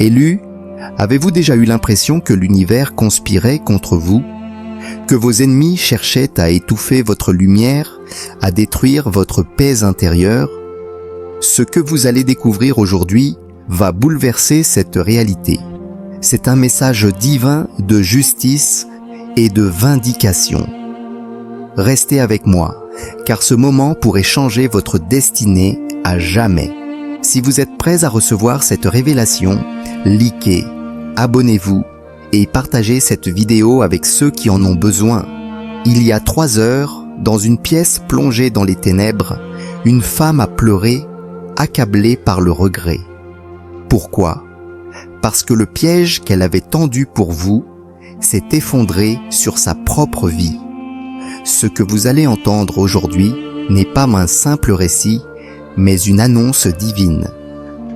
Élus, avez-vous déjà eu l'impression que l'univers conspirait contre vous? Que vos ennemis cherchaient à étouffer votre lumière, à détruire votre paix intérieure? Ce que vous allez découvrir aujourd'hui va bouleverser cette réalité. C'est un message divin de justice et de vindication. Restez avec moi, car ce moment pourrait changer votre destinée à jamais. Si vous êtes prêts à recevoir cette révélation, likez, abonnez-vous et partagez cette vidéo avec ceux qui en ont besoin. Il y a 3 heures, dans une pièce plongée dans les ténèbres, une femme a pleuré, accablée par le regret. Pourquoi? Parce que le piège qu'elle avait tendu pour vous s'est effondré sur sa propre vie. Ce que vous allez entendre aujourd'hui n'est pas un simple récit, mais une annonce divine,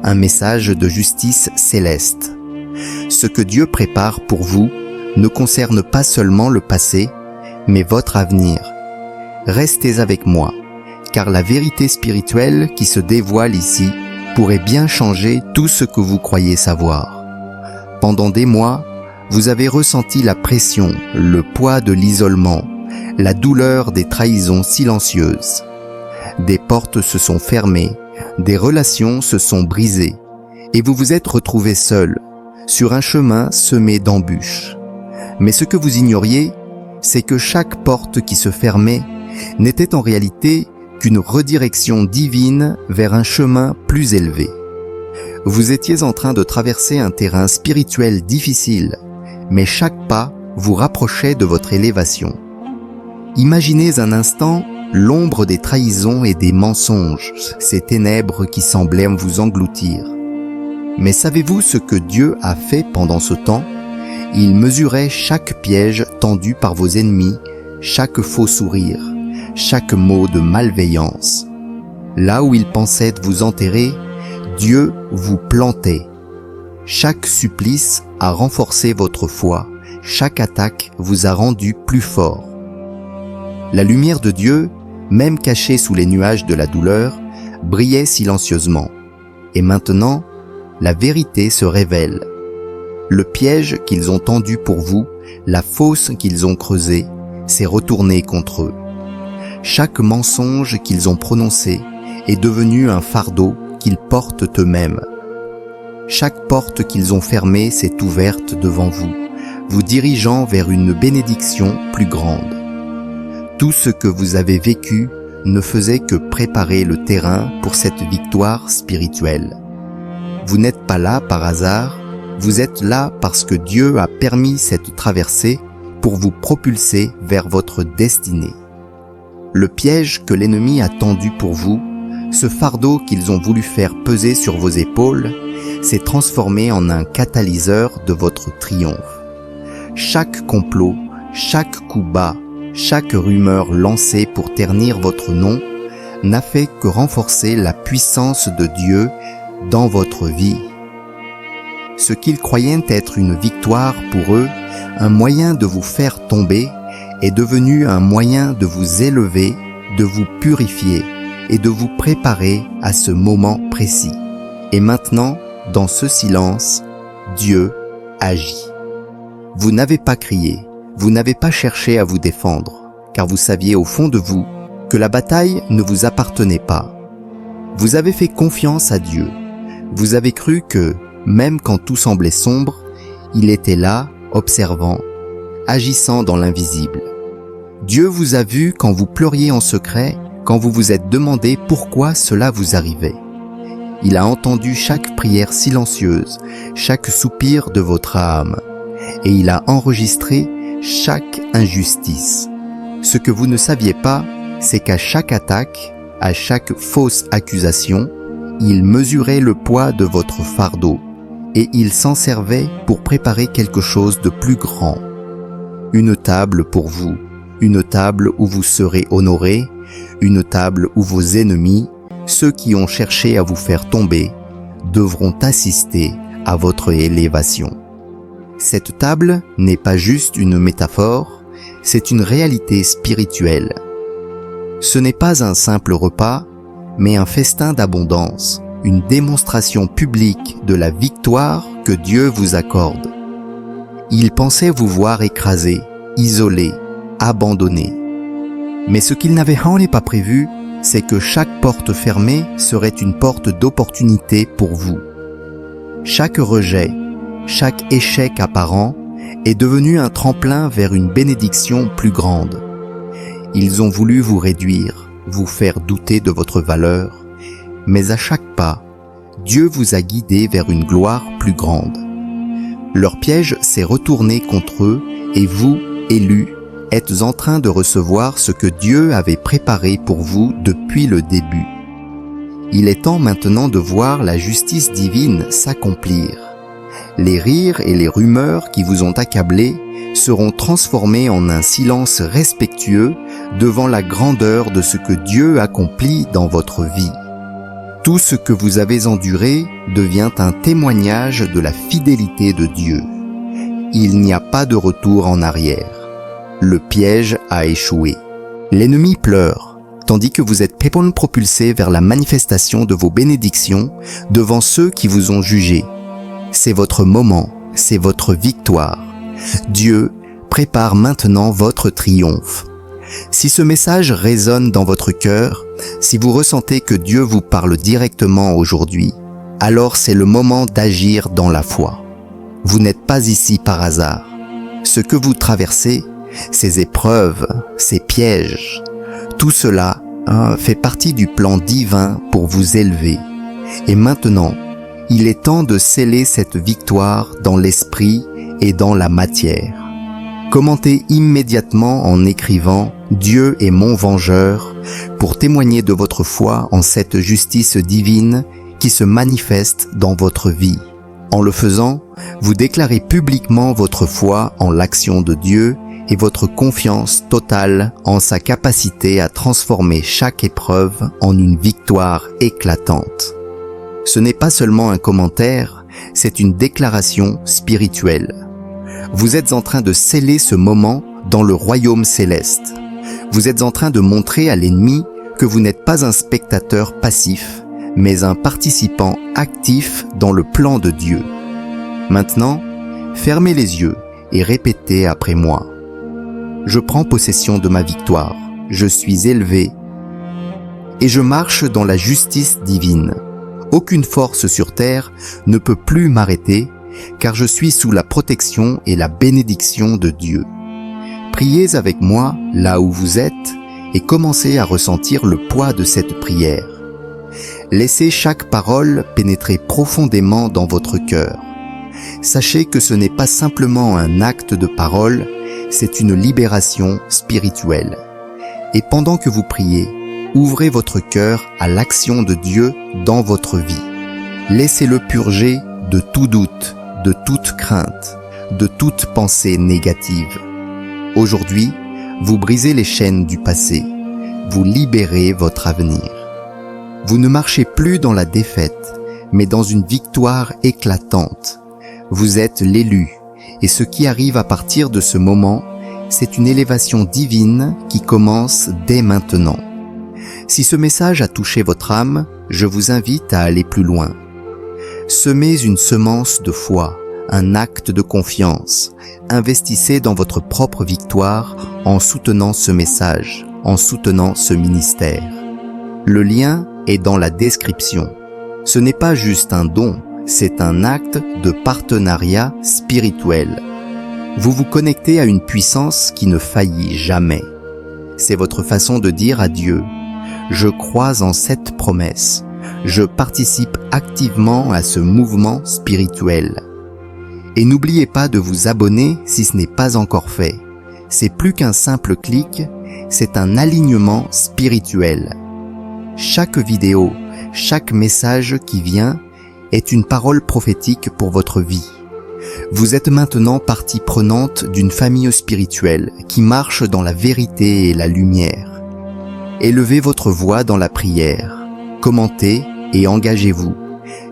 un message de justice céleste. Ce que Dieu prépare pour vous ne concerne pas seulement le passé, mais votre avenir. Restez avec moi, car la vérité spirituelle qui se dévoile ici pourrait bien changer tout ce que vous croyez savoir. Pendant des mois, vous avez ressenti la pression, le poids de l'isolement, la douleur des trahisons silencieuses. Des portes se sont fermées, des relations se sont brisées, et vous vous êtes retrouvé seul, sur un chemin semé d'embûches. Mais ce que vous ignoriez, c'est que chaque porte qui se fermait n'était en réalité qu'une redirection divine vers un chemin plus élevé. Vous étiez en train de traverser un terrain spirituel difficile, mais chaque pas vous rapprochait de votre élévation. Imaginez un instant l'ombre des trahisons et des mensonges, ces ténèbres qui semblaient vous engloutir. Mais savez-vous ce que Dieu a fait pendant ce temps? Il mesurait chaque piège tendu par vos ennemis, chaque faux sourire, chaque mot de malveillance. Là où il pensait vous enterrer, Dieu vous plantait. Chaque supplice a renforcé votre foi, chaque attaque vous a rendu plus fort. La lumière de Dieu, même cachée sous les nuages de la douleur, brillait silencieusement. Et maintenant, la vérité se révèle. Le piège qu'ils ont tendu pour vous, la fosse qu'ils ont creusée, s'est retourné contre eux. Chaque mensonge qu'ils ont prononcé est devenu un fardeau qu'ils portent eux-mêmes. Chaque porte qu'ils ont fermée s'est ouverte devant vous, vous dirigeant vers une bénédiction plus grande. Tout ce que vous avez vécu ne faisait que préparer le terrain pour cette victoire spirituelle. Vous n'êtes pas là par hasard, vous êtes là parce que Dieu a permis cette traversée pour vous propulser vers votre destinée. Le piège que l'ennemi a tendu pour vous, ce fardeau qu'ils ont voulu faire peser sur vos épaules, s'est transformé en un catalyseur de votre triomphe. Chaque complot, chaque coup bas, chaque rumeur lancée pour ternir votre nom n'a fait que renforcer la puissance de Dieu dans votre vie. Ce qu'ils croyaient être une victoire pour eux, un moyen de vous faire tomber, est devenu un moyen de vous élever, de vous purifier et de vous préparer à ce moment précis. Et maintenant, dans ce silence, Dieu agit. Vous n'avez pas crié, vous n'avez pas cherché à vous défendre, car vous saviez au fond de vous que la bataille ne vous appartenait pas. Vous avez fait confiance à Dieu. Vous avez cru que, même quand tout semblait sombre, il était là, observant, agissant dans l'invisible. Dieu vous a vu quand vous pleuriez en secret, quand vous vous êtes demandé pourquoi cela vous arrivait. Il a entendu chaque prière silencieuse, chaque soupir de votre âme, et il a enregistré chaque injustice. Ce que vous ne saviez pas, c'est qu'à chaque attaque, à chaque fausse accusation, il mesurait le poids de votre fardeau, et il s'en servait pour préparer quelque chose de plus grand. Une table pour vous, une table où vous serez honoré, une table où vos ennemis, ceux qui ont cherché à vous faire tomber, devront assister à votre élévation. Cette table n'est pas juste une métaphore, c'est une réalité spirituelle. Ce n'est pas un simple repas, mais un festin d'abondance, une démonstration publique de la victoire que Dieu vous accorde. Ils pensaient vous voir écrasé, isolé, abandonné. Mais ce qu'ils n'avaient pas prévu, c'est que chaque porte fermée serait une porte d'opportunité pour vous. Chaque rejet, chaque échec apparent est devenu un tremplin vers une bénédiction plus grande. Ils ont voulu vous réduire, vous faire douter de votre valeur, mais à chaque pas, Dieu vous a guidé vers une gloire plus grande. Leur piège s'est retourné contre eux et vous, élus, êtes en train de recevoir ce que Dieu avait préparé pour vous depuis le début. Il est temps maintenant de voir la justice divine s'accomplir. Les rires et les rumeurs qui vous ont accablé seront transformés en un silence respectueux devant la grandeur de ce que Dieu accomplit dans votre vie. Tout ce que vous avez enduré devient un témoignage de la fidélité de Dieu. Il n'y a pas de retour en arrière. Le piège a échoué. L'ennemi pleure, tandis que vous êtes propulsé vers la manifestation de vos bénédictions devant ceux qui vous ont jugé. C'est votre moment, c'est votre victoire. Dieu prépare maintenant votre triomphe. Si ce message résonne dans votre cœur, si vous ressentez que Dieu vous parle directement aujourd'hui, alors c'est le moment d'agir dans la foi. Vous n'êtes pas ici par hasard. Ce que vous traversez, ces épreuves, ces pièges, tout cela fait partie du plan divin pour vous élever. Et maintenant, il est temps de sceller cette victoire dans l'esprit et dans la matière. Commentez immédiatement en écrivant « Dieu est mon vengeur » pour témoigner de votre foi en cette justice divine qui se manifeste dans votre vie. En le faisant, vous déclarez publiquement votre foi en l'action de Dieu et votre confiance totale en sa capacité à transformer chaque épreuve en une victoire éclatante. Ce n'est pas seulement un commentaire, c'est une déclaration spirituelle. Vous êtes en train de sceller ce moment dans le royaume céleste. Vous êtes en train de montrer à l'ennemi que vous n'êtes pas un spectateur passif, mais un participant actif dans le plan de Dieu. Maintenant, fermez les yeux et répétez après moi. Je prends possession de ma victoire, je suis élevé et je marche dans la justice divine. Aucune force sur terre ne peut plus m'arrêter, car je suis sous la protection et la bénédiction de Dieu. Priez avec moi là où vous êtes et commencez à ressentir le poids de cette prière. Laissez chaque parole pénétrer profondément dans votre cœur. Sachez que ce n'est pas simplement un acte de parole, c'est une libération spirituelle. Et pendant que vous priez, ouvrez votre cœur à l'action de Dieu dans votre vie. Laissez-le purger de tout doute, de toute crainte, de toute pensée négative. Aujourd'hui, vous brisez les chaînes du passé. Vous libérez votre avenir. Vous ne marchez plus dans la défaite, mais dans une victoire éclatante. Vous êtes l'élu, et ce qui arrive à partir de ce moment, c'est une élévation divine qui commence dès maintenant. Si ce message a touché votre âme, je vous invite à aller plus loin. Semez une semence de foi, un acte de confiance. Investissez dans votre propre victoire en soutenant ce message, en soutenant ce ministère. Le lien est dans la description. Ce n'est pas juste un don, c'est un acte de partenariat spirituel. Vous vous connectez à une puissance qui ne faillit jamais. C'est votre façon de dire à Dieu: je crois en cette promesse. Je participe activement à ce mouvement spirituel. Et n'oubliez pas de vous abonner si ce n'est pas encore fait. C'est plus qu'un simple clic, c'est un alignement spirituel. Chaque vidéo, chaque message qui vient est une parole prophétique pour votre vie. Vous êtes maintenant partie prenante d'une famille spirituelle qui marche dans la vérité et la lumière. Élevez votre voix dans la prière, commentez et engagez-vous,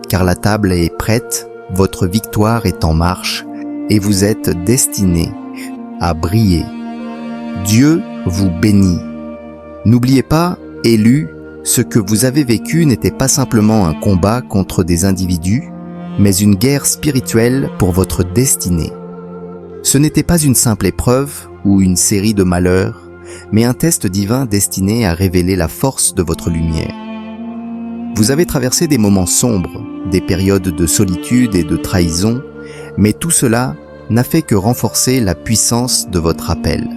car la table est prête, votre victoire est en marche et vous êtes destinés à briller. Dieu vous bénit. N'oubliez pas, élus, Ce que vous avez vécu n'était pas simplement un combat contre des individus, mais une guerre spirituelle pour votre destinée. Ce n'était pas une simple épreuve ou une série de malheurs, mais un test divin destiné à révéler la force de votre lumière. Vous avez traversé des moments sombres, des périodes de solitude et de trahison, mais tout cela n'a fait que renforcer la puissance de votre appel.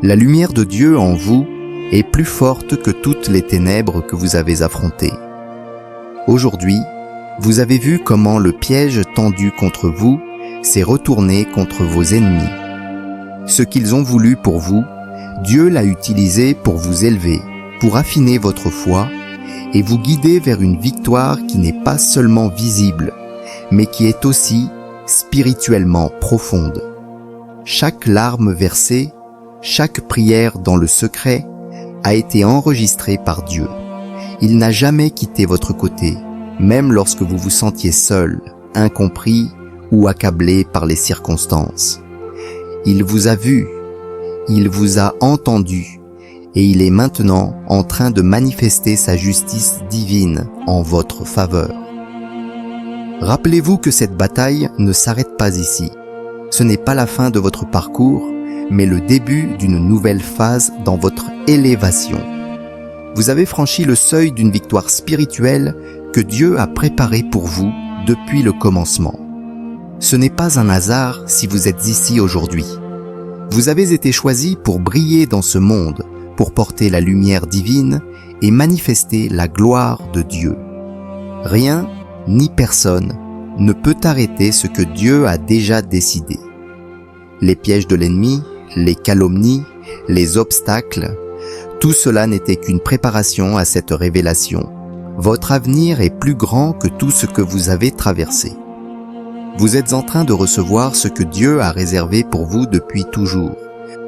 La lumière de Dieu en vous est plus forte que toutes les ténèbres que vous avez affrontées. Aujourd'hui, vous avez vu comment le piège tendu contre vous s'est retourné contre vos ennemis. Ce qu'ils ont voulu pour vous, Dieu l'a utilisé pour vous élever, pour affiner votre foi et vous guider vers une victoire qui n'est pas seulement visible, mais qui est aussi spirituellement profonde. Chaque larme versée, chaque prière dans le secret a été enregistrée par Dieu. Il n'a jamais quitté votre côté, même lorsque vous vous sentiez seul, incompris ou accablé par les circonstances. Il vous a vu, il vous a entendu, et il est maintenant en train de manifester sa justice divine en votre faveur. Rappelez-vous que cette bataille ne s'arrête pas ici. Ce n'est pas la fin de votre parcours, mais le début d'une nouvelle phase dans votre élévation. Vous avez franchi le seuil d'une victoire spirituelle que Dieu a préparée pour vous depuis le commencement. Ce n'est pas un hasard si vous êtes ici aujourd'hui. Vous avez été choisi pour briller dans ce monde, pour porter la lumière divine et manifester la gloire de Dieu. Rien ni personne ne peut arrêter ce que Dieu a déjà décidé. Les pièges de l'ennemi, les calomnies, les obstacles, tout cela n'était qu'une préparation à cette révélation. Votre avenir est plus grand que tout ce que vous avez traversé. Vous êtes en train de recevoir ce que Dieu a réservé pour vous depuis toujours.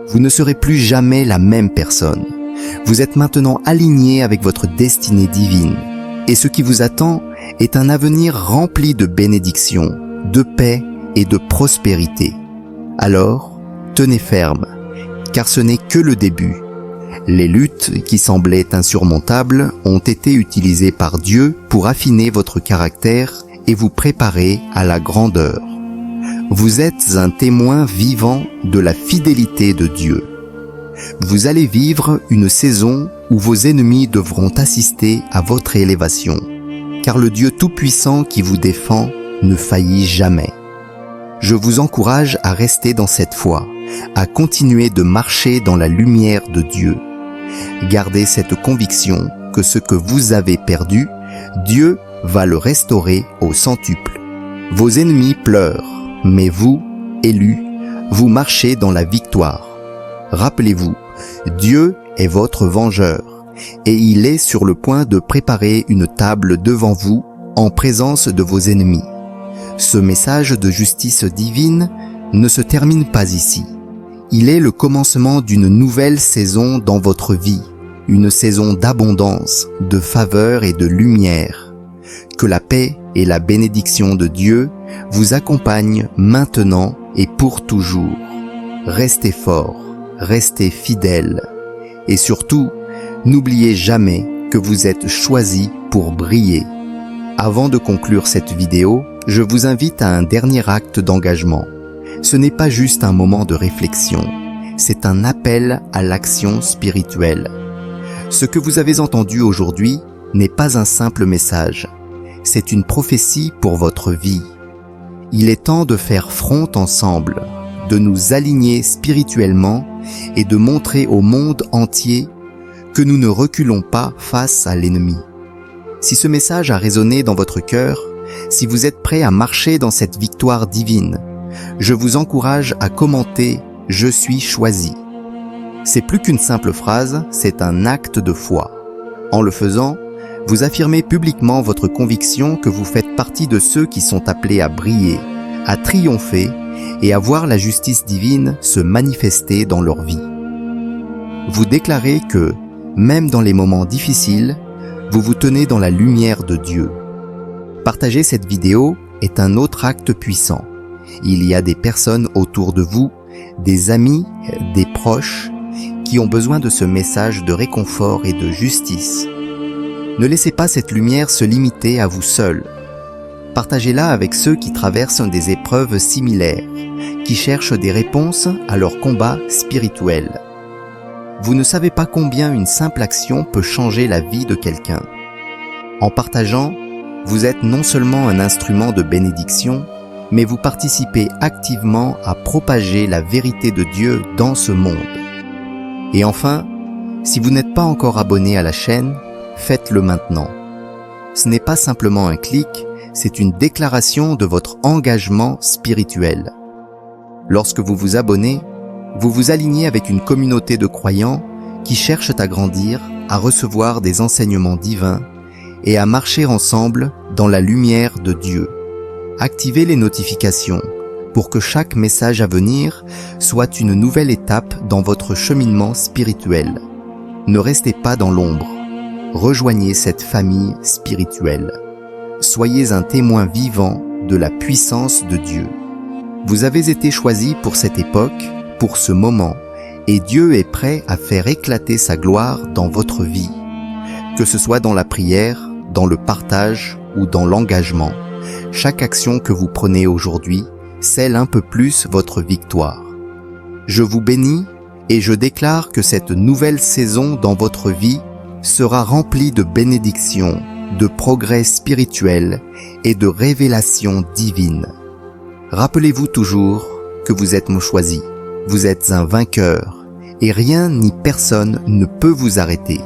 Vous ne serez plus jamais la même personne. Vous êtes maintenant aligné avec votre destinée divine. Et ce qui vous attend est un avenir rempli de bénédictions, de paix et de prospérité. Alors, tenez ferme, car ce n'est que le début. Les luttes qui semblaient insurmontables ont été utilisées par Dieu pour affiner votre caractère et vous préparer à la grandeur. Vous êtes un témoin vivant de la fidélité de Dieu. Vous allez vivre une saison où vos ennemis devront assister à votre élévation, car le Dieu Tout-Puissant qui vous défend ne faillit jamais. Je vous encourage à rester dans cette foi, à continuer de marcher dans la lumière de Dieu. Gardez cette conviction que ce que vous avez perdu, Dieu va le restaurer au centuple. Vos ennemis pleurent, mais vous, élus, vous marchez dans la victoire. Rappelez-vous, Dieu est votre vengeur, et il est sur le point de préparer une table devant vous en présence de vos ennemis. Ce message de justice divine ne se termine pas ici. Il est le commencement d'une nouvelle saison dans votre vie, une saison d'abondance, de faveur et de lumière. Que la paix et la bénédiction de Dieu vous accompagnent maintenant et pour toujours. Restez forts, restez fidèles et surtout, n'oubliez jamais que vous êtes choisis pour briller. Avant de conclure cette vidéo, je vous invite à un dernier acte d'engagement. Ce n'est pas juste un moment de réflexion, c'est un appel à l'action spirituelle. Ce que vous avez entendu aujourd'hui n'est pas un simple message. C'est une prophétie pour votre vie. Il est temps de faire front ensemble, de nous aligner spirituellement et de montrer au monde entier que nous ne reculons pas face à l'ennemi. Si ce message a résonné dans votre cœur, si vous êtes prêt à marcher dans cette victoire divine, je vous encourage à commenter « Je suis choisi ». C'est plus qu'une simple phrase, c'est un acte de foi. En le faisant, vous affirmez publiquement votre conviction que vous faites partie de ceux qui sont appelés à briller, à triompher et à voir la justice divine se manifester dans leur vie. Vous déclarez que, même dans les moments difficiles, vous vous tenez dans la lumière de Dieu. Partager cette vidéo est un autre acte puissant. Il y a des personnes autour de vous, des amis, des proches, qui ont besoin de ce message de réconfort et de justice. Ne laissez pas cette lumière se limiter à vous seul. Partagez-la avec ceux qui traversent des épreuves similaires, qui cherchent des réponses à leur combat spirituel. Vous ne savez pas combien une simple action peut changer la vie de quelqu'un. En partageant, vous êtes non seulement un instrument de bénédiction, mais vous participez activement à propager la vérité de Dieu dans ce monde. Et enfin, si vous n'êtes pas encore abonné à la chaîne, faites-le maintenant. Ce n'est pas simplement un clic, c'est une déclaration de votre engagement spirituel. Lorsque vous vous abonnez, vous vous alignez avec une communauté de croyants qui cherchent à grandir, à recevoir des enseignements divins et à marcher ensemble dans la lumière de Dieu. Activez les notifications pour que chaque message à venir soit une nouvelle étape dans votre cheminement spirituel. Ne restez pas dans l'ombre. Rejoignez cette famille spirituelle. Soyez un témoin vivant de la puissance de Dieu. Vous avez été choisi pour cette époque, pour ce moment, et Dieu est prêt à faire éclater sa gloire dans votre vie. Que ce soit dans la prière, dans le partage ou dans l'engagement, chaque action que vous prenez aujourd'hui scelle un peu plus votre victoire. Je vous bénis et je déclare que cette nouvelle saison dans votre vie sera remplie de bénédictions, de progrès spirituels et de révélations divines. Rappelez-vous toujours que vous êtes mon choisi, vous êtes un vainqueur et rien ni personne ne peut vous arrêter.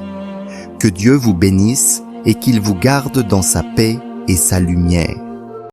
Que Dieu vous bénisse et qu'il vous garde dans sa paix et sa lumière.